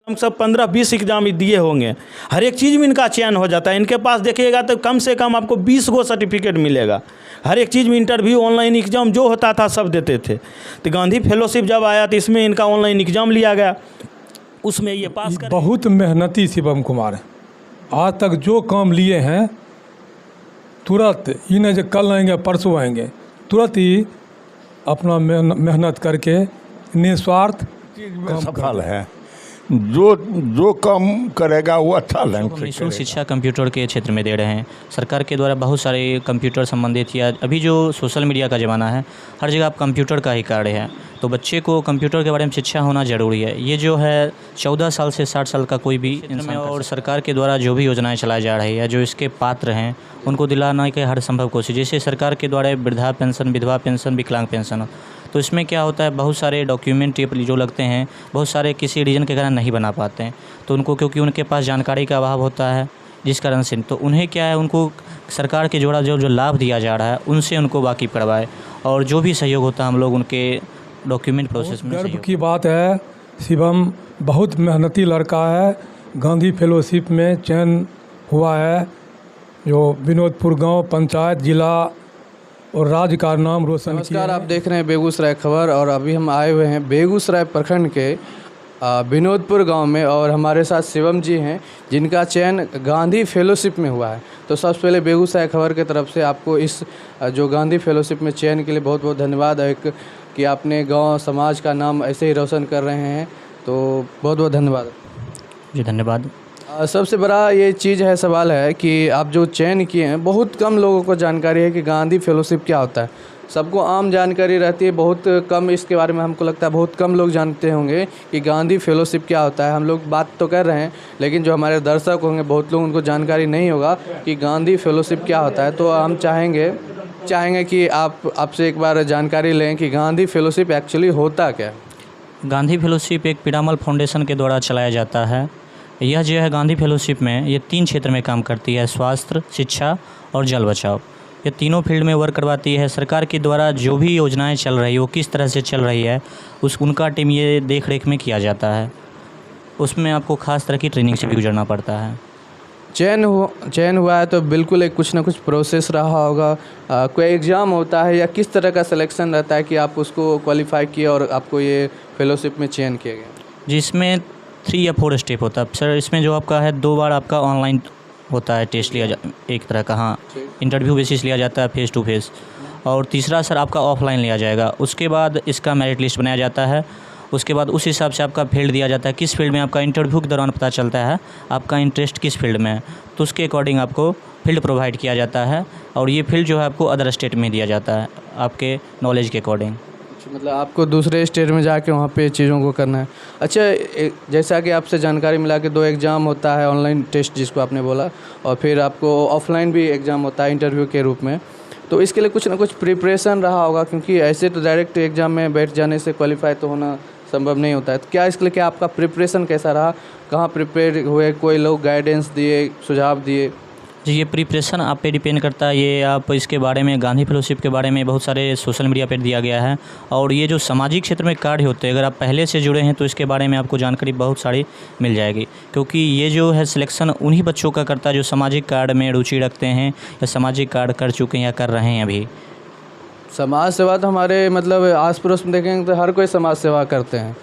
हम सब 15-20 एग्जाम दिए होंगे, हर एक चीज़ में इनका चयन हो जाता है। इनके पास देखिएगा तो कम से कम आपको 20 गो सर्टिफिकेट मिलेगा। हर एक चीज़ में इंटरव्यू, ऑनलाइन एग्जाम जो होता था सब देते थे। तो गांधी फेलोशिप जब आया तो इसमें इनका ऑनलाइन एग्जाम लिया गया, उसमें ये पास कर। बहुत मेहनती शिवम कुमार है। आज तक जो काम लिए हैं तुरंत, ये नहीं जो कल आएंगे परसों आएंगे, तुरंत ही अपना मेहनत करके निस्वार्थ सफल है। जो काम करेगा वो अच्छा ढंग से निःशुल्क शिक्षा कंप्यूटर के क्षेत्र में दे रहे हैं। सरकार के द्वारा बहुत सारे कंप्यूटर संबंधित, या अभी जो सोशल मीडिया का ज़माना है, हर जगह आप कंप्यूटर का ही कार्य है, तो बच्चे को कंप्यूटर के बारे में शिक्षा होना ज़रूरी है। ये जो है 14 साल से 60 साल का कोई भी इंसान, और सरकार के द्वारा जो भी योजनाएं चलाई जा रही है, जो इसके पात्र हैं उनको दिलाने की हर संभव कोशिश। जैसे सरकार के द्वारा वृद्धा पेंशन, विधवा पेंशन, विकलांग पेंशन, तो इसमें क्या होता है, बहुत सारे डॉक्यूमेंट जो लगते हैं, बहुत सारे किसी रीजन के कारण नहीं बना पाते हैं, तो उनको, क्योंकि उनके पास जानकारी का अभाव होता है, जिस कारण से तो उन्हें क्या है, उनको सरकार के द्वारा जो लाभ दिया जा रहा है उनसे उनको वाकिफ़ करवाए, और जो भी सहयोग होता है हम लोग उनके डॉक्यूमेंट प्रोसेस में। गर्व की बात है, शिवम बहुत मेहनती लड़का है। गांधी फेलोशिप में चयन हुआ है, जो विनोदपुर गांव पंचायत, जिला और राज्य का नाम रोशन। नमस्कार, आप देख रहे हैं बेगूसराय खबर, और अभी हम आए हुए हैं बेगूसराय प्रखंड के विनोदपुर गांव में, और हमारे साथ शिवम जी हैं जिनका चयन गांधी फेलोशिप में हुआ है। तो सबसे पहले बेगूसराय खबर की तरफ से आपको इस जो गांधी फेलोशिप में चयन के लिए बहुत बहुत धन्यवाद है कि आपने गांव समाज का नाम ऐसे ही रोशन कर रहे हैं, तो बहुत बहुत धन्यवाद जी। धन्यवाद। सबसे बड़ा ये चीज़ है, सवाल है कि आप जो चयन किए हैं, बहुत कम लोगों को जानकारी है कि गांधी फेलोशिप क्या होता है। सबको आम जानकारी रहती है, बहुत कम इसके बारे में हमको लगता है बहुत कम लोग जानते होंगे कि गांधी फेलोशिप क्या होता है। हम लोग बात तो कर रहे हैं, लेकिन जो हमारे दर्शक होंगे बहुत लोग, उनको जानकारी नहीं होगा कि गांधी फेलोशिप क्या होता है। तो हम चाहेंगे कि आपसे एक बार जानकारी लें कि गांधी फेलोशिप एक्चुअली होता क्या है। गांधी फेलोशिप एक पिरामल फाउंडेशन के द्वारा चलाया जाता है। यह जो है गांधी फेलोशिप में ये 3 क्षेत्र में काम करती है, स्वास्थ्य, शिक्षा और जल बचाव। ये तीनों फील्ड में वर्क करवाती है। सरकार के द्वारा जो भी योजनाएं चल रही है वो किस तरह से चल रही है, उनका टीम ये देख रेख में किया जाता है। उसमें आपको खास तरह की ट्रेनिंग से भी गुजरना पड़ता है। चयन हुआ है तो बिल्कुल एक कुछ ना कुछ प्रोसेस रहा होगा। कोई एग्ज़ाम होता है या किस तरह का सिलेक्शन रहता है कि आप उसको क्वालिफाई किए और आपको ये फेलोशिप में चयन किया गया? जिसमें 3 या 4 स्टेप होता है सर। इसमें जो आपका है 2 बार आपका ऑनलाइन होता है, टेस्ट लिया एक तरह का, हाँ, इंटरव्यू बेसिस लिया जाता है, फेस टू फेस। और तीसरा सर आपका ऑफलाइन लिया जाएगा। उसके बाद इसका मेरिट लिस्ट बनाया जाता है। उसके बाद उस हिसाब से आपका फील्ड दिया जाता है, किस फील्ड में आपका इंटरव्यू के दौरान पता चलता है आपका इंटरेस्ट किस फील्ड में है, तो उसके अकॉर्डिंग आपको फील्ड प्रोवाइड किया जाता है। और ये फील्ड जो है आपको अदर स्टेट में दिया जाता है आपके नॉलेज के अकॉर्डिंग। मतलब आपको दूसरे स्टेट में जाके वहाँ पे चीज़ों को करना है। अच्छा, जैसा कि आपसे जानकारी मिला कि 2 एग्ज़ाम होता है, ऑनलाइन टेस्ट जिसको आपने बोला, और फिर आपको ऑफलाइन भी एग्ज़ाम होता है इंटरव्यू के रूप में। तो इसके लिए कुछ ना कुछ प्रिपरेशन रहा होगा, क्योंकि ऐसे तो डायरेक्ट एग्ज़ाम में बैठ जाने से क्वालिफाई तो होना संभव नहीं होता है। तो क्या इसके लिए क्या आपका प्रिपरेशन कैसा रहा, कहाँ प्रिपेयर हुए, कोई लोग गाइडेंस दिए, सुझाव दिए? जी, ये प्रिपरेशन आप पे डिपेंड करता है। ये आप इसके बारे में, गांधी फेलोशिप के बारे में बहुत सारे सोशल मीडिया पे दिया गया है। और ये जो सामाजिक क्षेत्र में कार्य होते हैं, अगर आप पहले से जुड़े हैं तो इसके बारे में आपको जानकारी बहुत सारी मिल जाएगी। क्योंकि ये जो है सिलेक्शन उन्हीं बच्चों का करता है जो सामाजिक कार्य में रुचि रखते हैं या सामाजिक कार्य कर चुके हैं या कर रहे हैं अभी। समाज सेवा तो हमारे मतलब आस पड़ोस में देखेंगे तो हर कोई समाज सेवा करते हैं।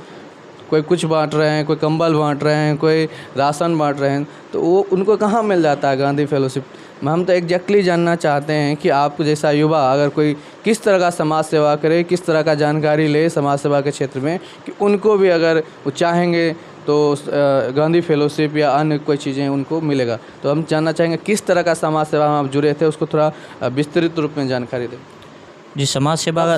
कोई कुछ बांट रहे हैं, कोई कंबल बांट रहे हैं, कोई राशन बांट रहे हैं, तो वो उनको कहाँ मिल जाता है गांधी फेलोशिप में? हम तो एग्जैक्टली जानना चाहते हैं कि आप जैसा युवा अगर कोई किस तरह का समाज सेवा करे, किस तरह का जानकारी ले समाज सेवा के क्षेत्र में, कि उनको भी अगर वो चाहेंगे तो गांधी फेलोशिप या अन्य कोई चीज़ें उनको मिलेगा। तो हम जानना चाहेंगे किस तरह का समाज सेवा में आप जुड़े थे, उसको थोड़ा विस्तृत रूप में जानकारी दें। जी, समाज सेवा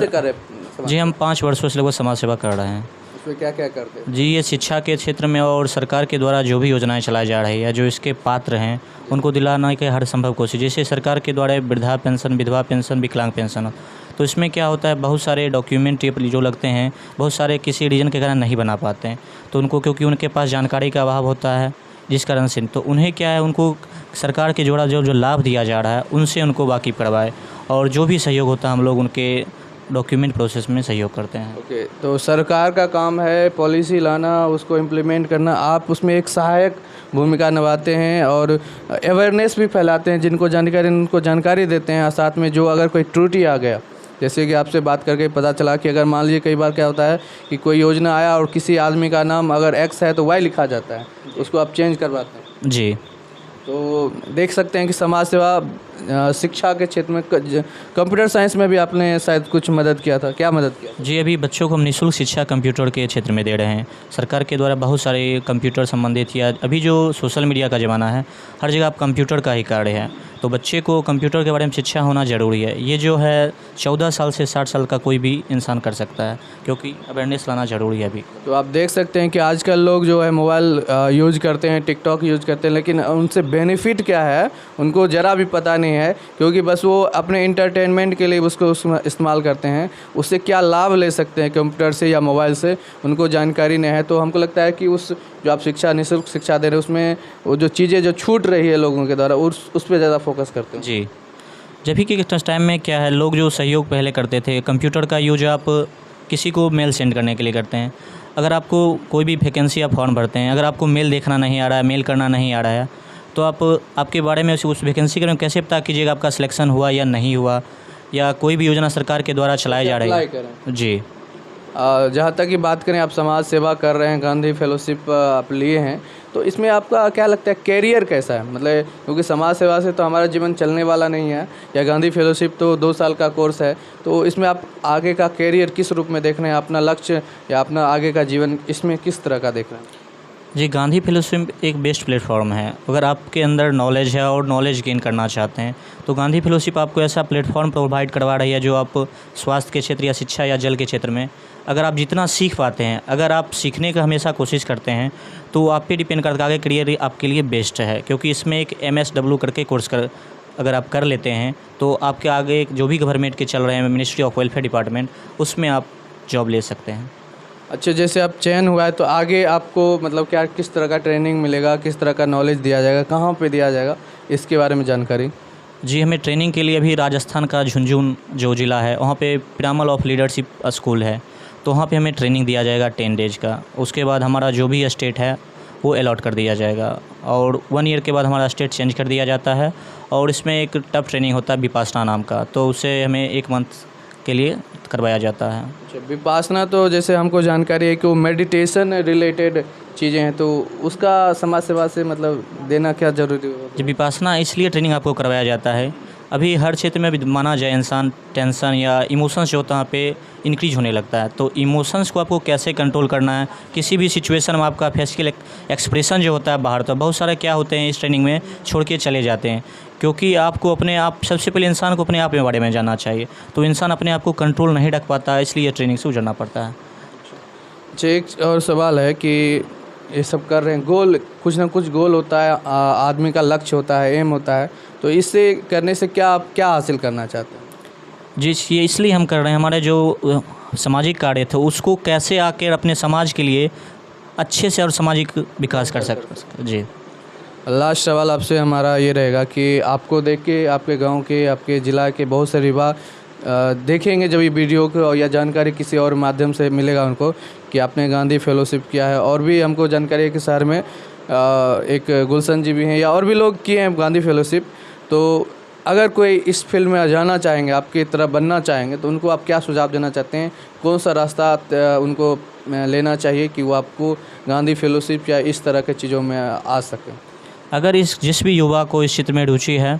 जी हम 5 वर्षों से लगभग समाज सेवा कर रहे हैं। उसमें क्या क्या करते हैं? जी, ये शिक्षा के क्षेत्र में और सरकार के द्वारा जो भी योजनाएं चलाई जा रही है, जो इसके पात्र हैं उनको दिलाने की हर संभव कोशिश। जैसे सरकार के द्वारा वृद्धा पेंशन, विधवा पेंशन, विकलांग पेंशन, तो इसमें क्या होता है, बहुत सारे डॉक्यूमेंट जो लगते हैं, बहुत सारे किसी रीजन के कारण नहीं बना पाते हैं, तो उनको, क्योंकि उनके पास जानकारी का अभाव होता है, जिस कारण से तो उन्हें क्या है, उनको सरकार के द्वारा जो लाभ दिया जा रहा है उनसे उनको वाकिफ़ करवाए, और जो भी सहयोग होता है हम लोग उनके डॉक्यूमेंट प्रोसेस में सहयोग करते हैं। ओके, तो सरकार का काम है पॉलिसी लाना, उसको इम्प्लीमेंट करना, आप उसमें एक सहायक भूमिका निभाते हैं और अवेयरनेस भी फैलाते हैं, जिनको जानकारी उनको जानकारी देते हैं। साथ में जो अगर कोई त्रुटि आ गया, जैसे कि आपसे बात करके पता चला कि अगर मान लीजिए कई बार क्या होता है कि कोई योजना आया और किसी आदमी का नाम अगर एक्स है तो वाई लिखा जाता है, उसको आप चेंज करवाते हैं। जी, तो देख सकते हैं कि समाज सेवा शिक्षा के क्षेत्र में कंप्यूटर साइंस में भी आपने शायद कुछ मदद किया था, क्या मदद किया? जी, अभी बच्चों को हम निःशुल्क शिक्षा कंप्यूटर के क्षेत्र में दे रहे हैं। सरकार के द्वारा बहुत सारे कंप्यूटर संबंधित या अभी जो सोशल मीडिया का ज़माना है, हर जगह आप कंप्यूटर का ही कार्य है, तो बच्चे को कंप्यूटर के बारे में शिक्षा होना ज़रूरी है। ये जो है 14 साल से 60 साल का कोई भी इंसान कर सकता है, क्योंकि अवेयरनेस लाना ज़रूरी है अभी। तो आप देख सकते हैं कि आजकल लोग जो है मोबाइल यूज करते हैं, टिकटॉक यूज करते हैं, लेकिन उनसे बेनिफिट क्या है उनको ज़रा भी पता नहीं है, क्योंकि बस वो अपने इंटरटेनमेंट के लिए उसको इस्तेमाल करते हैं। उससे क्या लाभ ले सकते हैं कंप्यूटर से या मोबाइल से, उनको जानकारी नहीं है। तो हमको लगता है कि उस जो आप शिक्षा निःशुल्क शिक्षा दे रहे हैं उसमें वो जो चीज़ें जो छूट रही है लोगों के द्वारा उस पर ज़्यादा फोकस करते हैं। जी, जब कि टाइम में क्या है, लोग जो सहयोग पहले करते थे, कंप्यूटर का यूज आप किसी को मेल सेंड करने के लिए करते हैं। अगर आपको कोई भी वैकेंसी आप फॉर्म भरते हैं, अगर आपको मेल देखना नहीं आ रहा है, मेल करना नहीं आ रहा है, तो आप आपके बारे में उस वैकेंसी के बारे में कैसे पता कीजिएगा आपका सिलेक्शन हुआ या नहीं हुआ, या कोई भी योजना सरकार के द्वारा चलाई जा रही है। जी, जहाँ तक की बात करें, आप समाज सेवा कर रहे हैं, गांधी फेलोशिप आप लिए हैं, तो इसमें आपका क्या लगता है कैरियर कैसा है? मतलब क्योंकि समाज सेवा से तो हमारा जीवन चलने वाला नहीं है, या गांधी फेलोशिप तो 2 साल का कोर्स है, तो इसमें आप आगे का कैरियर किस रूप में देख रहे हैं? अपना लक्ष्य या अपना आगे का जीवन इसमें किस तरह का देख रहे हैं? जी, गांधी फेलोशिप एक बेस्ट प्लेटफॉर्म है। अगर आपके अंदर नॉलेज है और नॉलेज गेन करना चाहते हैं, तो गांधी फेलोशिप आपको ऐसा प्लेटफॉर्म प्रोवाइड करवा रही है जो आप स्वास्थ्य के क्षेत्र या शिक्षा या जल के क्षेत्र में अगर आप जितना सीख पाते हैं, अगर आप सीखने का हमेशा कोशिश करते हैं, तो आप पे डिपेंड करता है आगे करियर आपके लिए बेस्ट है। क्योंकि इसमें एक MSW करके कोर्स अगर आप कर लेते हैं, तो आपके आगे जो भी गवर्नमेंट के चल रहे हैं, मिनिस्ट्री ऑफ वेलफेयर डिपार्टमेंट, उसमें आप जॉब ले सकते हैं। अच्छा, जैसे आप चयन हुआ है तो आगे आपको मतलब क्या किस तरह का ट्रेनिंग मिलेगा, किस तरह का नॉलेज दिया जाएगा, कहाँ पे दिया जाएगा, इसके बारे में जानकारी? जी, हमें ट्रेनिंग के लिए अभी राजस्थान का झुंझुनू जो ज़िला है, वहाँ पे पिरामल ऑफ लीडरशिप स्कूल है, तो वहाँ पे हमें ट्रेनिंग दिया जाएगा 10 डेज का। उसके बाद हमारा जो भी स्टेट है वो अलॉट कर दिया जाएगा, और 1 ईयर के बाद हमारा स्टेट चेंज कर दिया जाता है। और इसमें एक टफ ट्रेनिंग होता है विपासना नाम का, तो उसे हमें 1 मंथ के लिए करवाया जाता है। अच्छा, विपासना तो जैसे हमको जानकारी है कि वो मेडिटेशन रिलेटेड चीज़ें हैं, तो उसका समाज सेवा से मतलब देना क्या ज़रूरी होगा? जब विपासना इसलिए ट्रेनिंग आपको करवाया जाता है, अभी हर क्षेत्र में भी माना जाए इंसान टेंशन या इमोशंस जो होता है वहाँ पे इंक्रीज होने लगता है, तो इमोशंस को आपको कैसे कंट्रोल करना है, किसी भी सिचुएशन में आपका फेसिकल एक्सप्रेशन जो होता है बाहर, तो बहुत सारे क्या होते हैं इस ट्रेनिंग में छोड़ के चले जाते हैं, क्योंकि आपको अपने आप सबसे पहले इंसान को अपने आप के बारे में जानना चाहिए, तो इंसान अपने आप को कंट्रोल नहीं रख पाता, इसलिए ट्रेनिंग से गुजरना पड़ता है। अच्छा, एक और सवाल है कि ये सब कर रहे हैं, गोल कुछ ना कुछ गोल होता है, आदमी का लक्ष्य होता है, एम होता है, तो इससे करने से क्या आप क्या हासिल करना चाहते हैं? जी, ये इसलिए हम कर रहे हैं, हमारे जो सामाजिक कार्य थे उसको कैसे आकर अपने समाज के लिए अच्छे से और सामाजिक विकास कर सकते। जी, लास्ट सवाल आपसे हमारा ये रहेगा कि आपको देख के आपके गांव के, आपके ज़िला के बहुत से युवा देखेंगे जब ये वीडियो को, या जानकारी किसी और माध्यम से मिलेगा उनको कि आपने गांधी फेलोशिप किया है। और भी हमको जानकारी है कि शहर में एक गुलशन जी भी हैं, या और भी लोग किए हैं गांधी फेलोशिप, तो अगर कोई इस फील्ड में जाना चाहेंगे, आपकी तरह बनना चाहेंगे, तो उनको आप क्या सुझाव देना चाहते हैं? कौन सा रास्ता उनको लेना चाहिए कि वो आपको गांधी फेलोशिप या इस तरह के चीज़ों में आ सकें? अगर जिस भी युवा को इस क्षेत्र में रुचि है,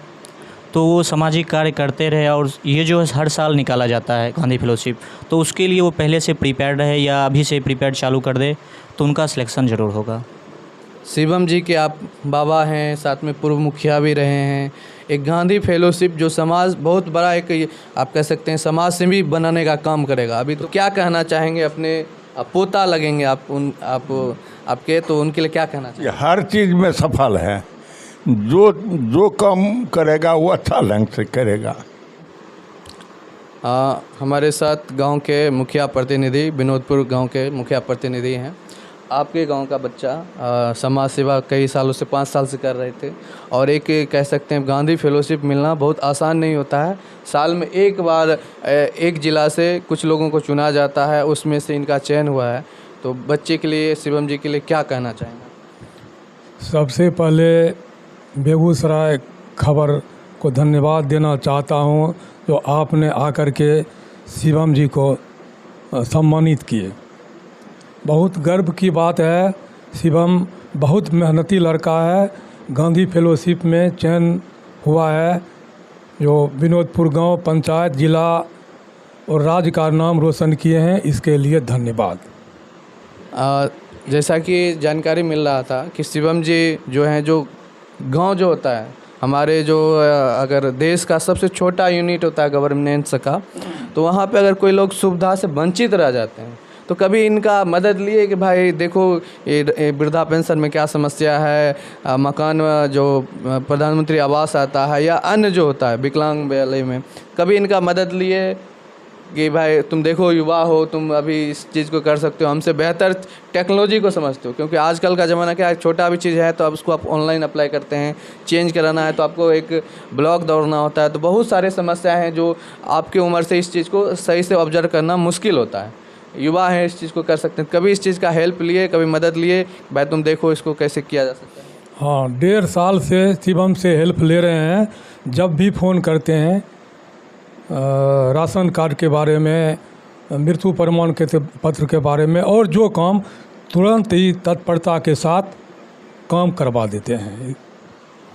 तो वो सामाजिक कार्य करते रहे, और ये जो है हर साल निकाला जाता है गांधी फेलोशिप, तो उसके लिए वो पहले से प्रिपेयर्ड रहे या अभी से प्रिपेयर्ड चालू कर दे, तो उनका सिलेक्शन ज़रूर होगा। शिवम जी के आप बाबा हैं, साथ में पूर्व मुखिया भी रहे हैं, एक गांधी फेलोशिप जो समाज बहुत बड़ा एक आप कह सकते हैं समाज से भी बनाने का काम करेगा। अभी तो क्या कहना चाहेंगे अपने पोता लगेंगे आपके, तो उनके लिए क्या कहना चाहिए? हर चीज़ में सफल है, जो काम करेगा वो अच्छा ढंग से करेगा। हमारे साथ गांव के मुखिया प्रतिनिधि, विनोदपुर गांव के मुखिया प्रतिनिधि हैं। आपके गांव का बच्चा समाज सेवा कई सालों से 5 साल से कर रहे थे और एक कह सकते हैं गांधी फेलोशिप मिलना बहुत आसान नहीं होता है। साल में एक बार एक ज़िला से कुछ लोगों को चुना जाता है, उसमें से इनका चयन हुआ है। तो बच्चे के लिए, शिवम जी के लिए क्या कहना चाहेंगे? सबसे पहले बेगूसराय खबर को धन्यवाद देना चाहता हूं, जो आपने आकर के शिवम जी को सम्मानित किए। बहुत गर्व की बात है। शिवम बहुत मेहनती लड़का है, गांधी फेलोशिप में चयन हुआ है, जो विनोदपुर गांव, पंचायत, जिला और राज्य का नाम रोशन किए हैं। इसके लिए धन्यवाद। जैसा कि जानकारी मिल रहा था कि शिवम जी जो हैं, जो गांव जो होता है हमारे, जो अगर देश का सबसे छोटा यूनिट होता है गवर्नेंस का, तो वहाँ पे अगर कोई लोग सुविधा से वंचित रह जाते हैं तो कभी इनका मदद लिए कि भाई देखो ये वृद्धा पेंशन में क्या समस्या है, मकान जो प्रधानमंत्री आवास आता है या अन्य जो होता है विकलांग वाले में, कभी इनका मदद लिए कि भाई तुम देखो युवा हो, तुम अभी इस चीज़ को कर सकते हो, हमसे बेहतर टेक्नोलॉजी को समझते हो, क्योंकि आजकल का ज़माना क्या है, छोटा भी चीज़ है तो अब उसको आप ऑनलाइन अप्लाई करते हैं, चेंज कराना है तो आपको एक ब्लॉक दौड़ना होता है। तो बहुत सारे समस्याएं हैं जो आपकी उम्र से इस चीज़ को सही से ऑब्जर्व करना मुश्किल होता है। युवा हैं, इस चीज़ को कर सकते हैं। कभी इस चीज़ का हेल्प लिए, कभी मदद लिए, भाई तुम देखो इसको कैसे किया जा सकता है? हाँ, 1.5 साल से शिवम से हेल्प ले रहे हैं। जब भी फ़ोन करते हैं राशन कार्ड के बारे में, मृत्यु प्रमाण के पत्र के बारे में, और जो काम तुरंत ही तत्परता के साथ काम करवा देते हैं।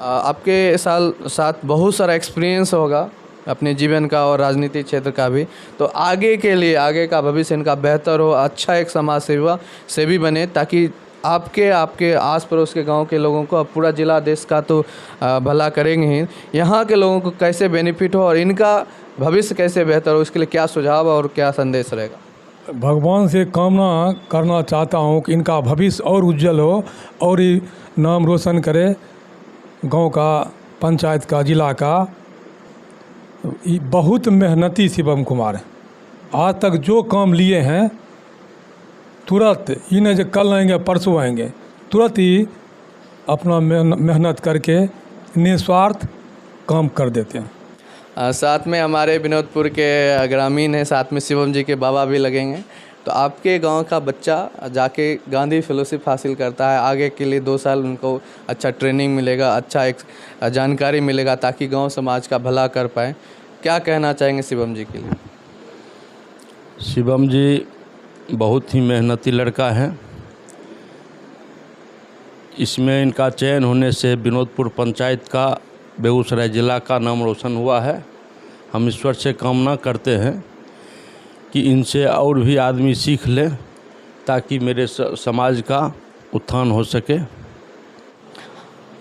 आपके साथ बहुत सारा एक्सपीरियंस होगा अपने जीवन का और राजनीतिक क्षेत्र का भी, तो आगे के लिए, आगे का भविष्य इनका बेहतर हो, अच्छा एक समाज सेवी बने, ताकि आपके आस पड़ोस के गांव के लोगों को, अब पूरा जिला देश का तो भला करेंगे ही, यहाँ के लोगों को कैसे बेनिफिट हो और इनका भविष्य कैसे बेहतर हो, इसके लिए क्या सुझाव और क्या संदेश रहेगा? भगवान से कामना करना चाहता हूँ कि इनका भविष्य और उज्जवल हो और ये नाम रोशन करे गांव का, पंचायत का, जिला का। ये बहुत मेहनती शिवम कुमार है। आज तक जो काम लिए हैं तुरंत, ये नहीं जो कल आएंगे परसों आएंगे, तुरंत ही अपना मेहनत करके निस्वार्थ काम कर देते हैं। साथ में हमारे विनोदपुर के ग्रामीण हैं, साथ में शिवम जी के बाबा भी लगेंगे। तो आपके गांव का बच्चा जाके गांधी फेलोशिप हासिल करता है, आगे के लिए 2 साल उनको अच्छा ट्रेनिंग मिलेगा, अच्छा एक जानकारी मिलेगा, ताकि गांव समाज का भला कर पाए। क्या कहना चाहेंगे शिवम जी के लिए? शिवम जी बहुत ही मेहनती लड़का है। इसमें इनका चयन होने से विनोदपुर पंचायत का, बेगूसराय जिला का नाम रोशन हुआ है। हम ईश्वर से कामना करते हैं कि इनसे और भी आदमी सीख लें, ताकि मेरे समाज का उत्थान हो सके।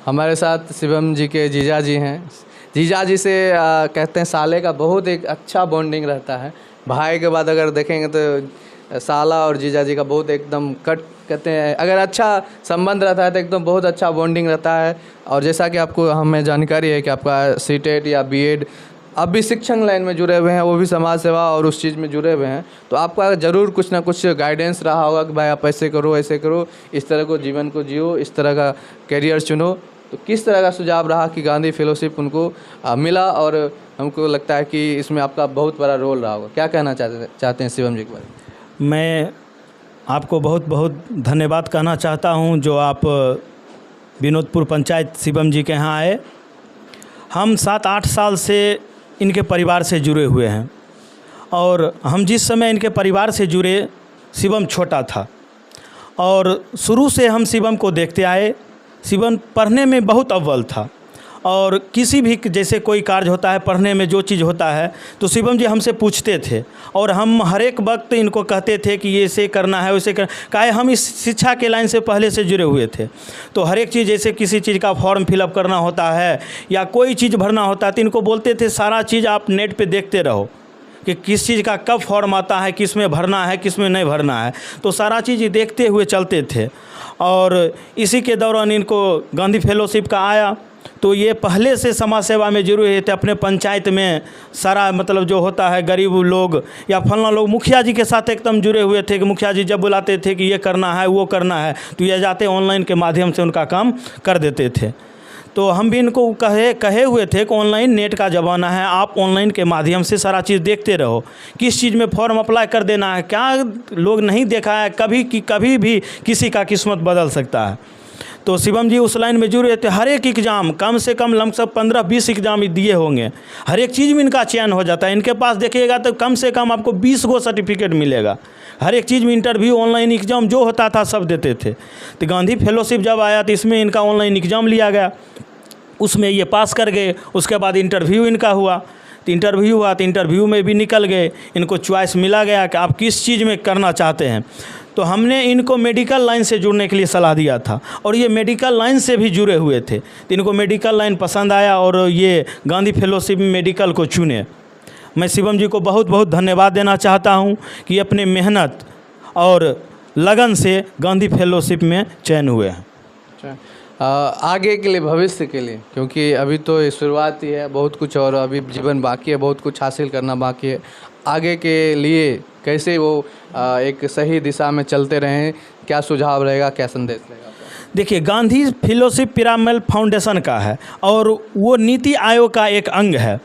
हमारे साथ शिवम जी के जीजा जी हैं। जीजा जी से कहते हैं साले का बहुत एक अच्छा बॉन्डिंग रहता है। भाई के बाद अगर देखेंगे तो साला और जीजा जी का बहुत एकदम कट कहते हैं, अगर अच्छा संबंध रहता है तो एकदम बहुत अच्छा बॉन्डिंग रहता है। और जैसा कि आपको हमें जानकारी है कि आपका सीटेट या बीएड, आप भी शिक्षण लाइन में जुड़े हुए हैं, वो भी समाज सेवा और उस चीज़ में जुड़े हुए हैं, तो आपका ज़रूर कुछ ना कुछ गाइडेंस रहा होगा कि भाई आप ऐसे करो, ऐसे करो, इस तरह को जीवन को जियो, इस तरह का करियर चुनो। तो किस तरह का सुझाव रहा कि गांधी फेलोशिप उनको मिला, और हमको लगता है कि इसमें आपका बहुत बड़ा रोल रहा होगा। क्या कहना चाहते हैं शिवम जी के बारे में? मैं आपको बहुत बहुत धन्यवाद कहना चाहता हूं, जो आप विनोदपुर पंचायत शिवम जी के यहाँ आए। हम 7-8 साल से इनके परिवार से जुड़े हुए हैं, और हम जिस समय इनके परिवार से जुड़े, शिवम छोटा था, और शुरू से हम शिवम को देखते आए। शिवम पढ़ने में बहुत अव्वल था, और किसी भी जैसे कोई कार्य होता है, पढ़ने में जो चीज़ होता है तो शिवम जी हमसे पूछते थे, और हम हर एक वक्त इनको कहते थे कि ये ऐसे करना है, वैसे काहे हम इस शिक्षा के लाइन से पहले से जुड़े हुए थे। तो हर एक चीज़, जैसे किसी चीज़ का फॉर्म फिलअप करना होता है या कोई चीज़ भरना होता है, तो इनको बोलते थे सारा चीज़ आप नेट पे देखते रहो कि किस चीज़ का कब फॉर्म आता है, किस में भरना है, किस में नहीं भरना है। तो सारा चीज़ देखते हुए चलते थे, और इसी के दौरान इनको गांधी फेलोशिप का आया। तो ये पहले से समाज सेवा में जुड़े हुए थे। अपने पंचायत में सारा मतलब जो होता है गरीब लोग या फलना लोग मुखिया जी के साथ एकदम जुड़े हुए थे कि मुखिया जी जब बुलाते थे कि ये करना है वो करना है तो ये जाते ऑनलाइन के माध्यम से उनका काम कर देते थे। तो हम भी इनको कहे हुए थे कि ऑनलाइन नेट का ज़माना है, आप ऑनलाइन के माध्यम से सारा चीज़ देखते रहो, किस चीज़ में फॉर्म अप्लाई कर देना है, क्या लोग नहीं देखा है कभी भी किसी का किस्मत बदल सकता है। तो शिवम जी उस लाइन में जुड़े थे। हर एक एग्ज़ाम कम से कम लमसम 15-20 एग्ज़ाम दिए होंगे, हर एक चीज़ में इनका चयन हो जाता है। इनके पास देखिएगा तो कम से कम आपको 20 गो सर्टिफिकेट मिलेगा। हर एक चीज़ में इंटरव्यू ऑनलाइन एग्ज़ाम जो होता था सब देते थे। तो गांधी फेलोशिप जब आया तो इसमें इनका ऑनलाइन एग्ज़ाम लिया गया, उसमें ये पास कर गए। उसके बाद इंटरव्यू इनका हुआ, तो इंटरव्यू में भी निकल गए। इनको चॉइस मिला गया कि आप किस चीज़ में करना चाहते हैं। तो हमने इनको मेडिकल लाइन से जुड़ने के लिए सलाह दिया था और ये मेडिकल लाइन से भी जुड़े हुए थे। तो इनको मेडिकल लाइन पसंद आया और ये गांधी फेलोशिप में मेडिकल को चुने। मैं शिवम जी को बहुत बहुत धन्यवाद देना चाहता हूँ कि अपने मेहनत और लगन से गांधी फेलोशिप में चयन हुए हैं। आगे के लिए, भविष्य के लिए, क्योंकि अभी तो ये शुरुआत ही है, बहुत कुछ और अभी जीवन बाकी है, बहुत कुछ हासिल करना बाकी है। आगे के लिए कैसे वो एक सही दिशा में चलते रहें, क्या सुझाव रहेगा, क्या संदेश रहेगा? देखिए, गांधी फेलोशिप पिरामिड फाउंडेशन का है और वो नीति आयोग का एक अंग है।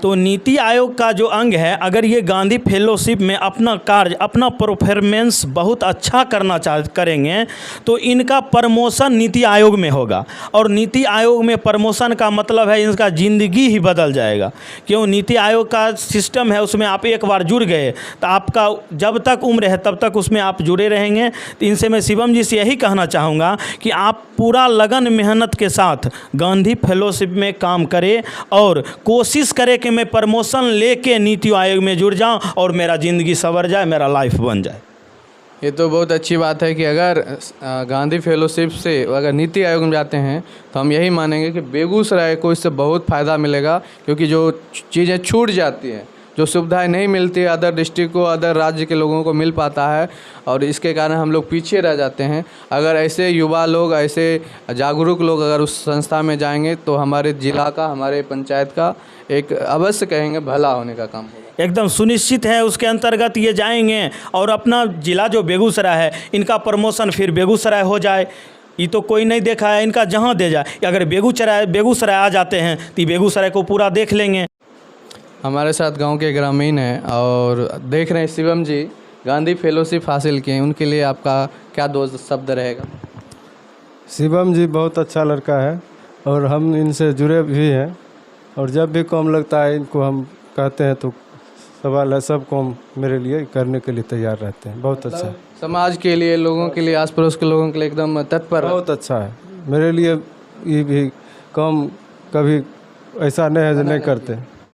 तो नीति आयोग का जो अंग है, अगर ये गांधी फेलोशिप में अपना कार्य, अपना परफॉर्मेंस बहुत अच्छा करेंगे तो इनका प्रमोशन नीति आयोग में होगा। और नीति आयोग में प्रमोशन का मतलब है इनका ज़िंदगी ही बदल जाएगा। क्यों? नीति आयोग का सिस्टम है, उसमें आप एक बार जुड़ गए तो आपका जब तक उम्र है तब तक उसमें आप जुड़े रहेंगे। तो इनसे मैं शिवम जी से यही कहना चाहूँगा कि आप पूरा लगन मेहनत के साथ गांधी फेलोशिप में काम करें और कोशिश करें कि मैं प्रमोशन लेके नीति आयोग में जुड़ जाऊं और मेरा ज़िंदगी संवर जाए, मेरा लाइफ बन जाए। ये तो बहुत अच्छी बात है कि अगर गांधी फेलोशिप से अगर नीति आयोग में जाते हैं तो हम यही मानेंगे कि बेगूसराय को इससे बहुत फ़ायदा मिलेगा, क्योंकि जो चीज़ें छूट जाती हैं, जो सुविधाएं नहीं मिलती अदर डिस्ट्रिक्ट को, अदर राज्य के लोगों को मिल पाता है और इसके कारण हम लोग पीछे रह जाते हैं। अगर ऐसे युवा लोग, ऐसे जागरूक लोग अगर उस संस्था में जाएंगे तो हमारे ज़िला का, हमारे पंचायत का एक अवश्य कहेंगे भला होने का काम होगा। एकदम सुनिश्चित है। उसके अंतर्गत ये जाएंगे और अपना ज़िला जो बेगूसराय है, इनका प्रमोशन फिर बेगूसराय हो जाए। ये तो कोई नहीं देखा है, इनका जहाँ दे जाए। अगर बेगूसराय आ जाते हैं तो बेगूसराय को पूरा देख लेंगे। हमारे साथ गांव के ग्रामीण हैं और देख रहे हैं शिवम जी गांधी फेलोशिप हासिल किए, उनके लिए आपका क्या दो शब्द रहेगा? शिवम जी बहुत अच्छा लड़का है और हम इनसे जुड़े भी हैं और जब भी काम लगता है इनको हम कहते हैं तो सवाल है, सब काम मेरे लिए करने के लिए तैयार रहते हैं। बहुत अच्छा है, समाज के लिए, लोगों के लिए, आस पड़ोस के लोगों के लिए एकदम तत्पर। बहुत अच्छा है मेरे लिए। ये भी काम कभी ऐसा नहीं है जो नहीं करते।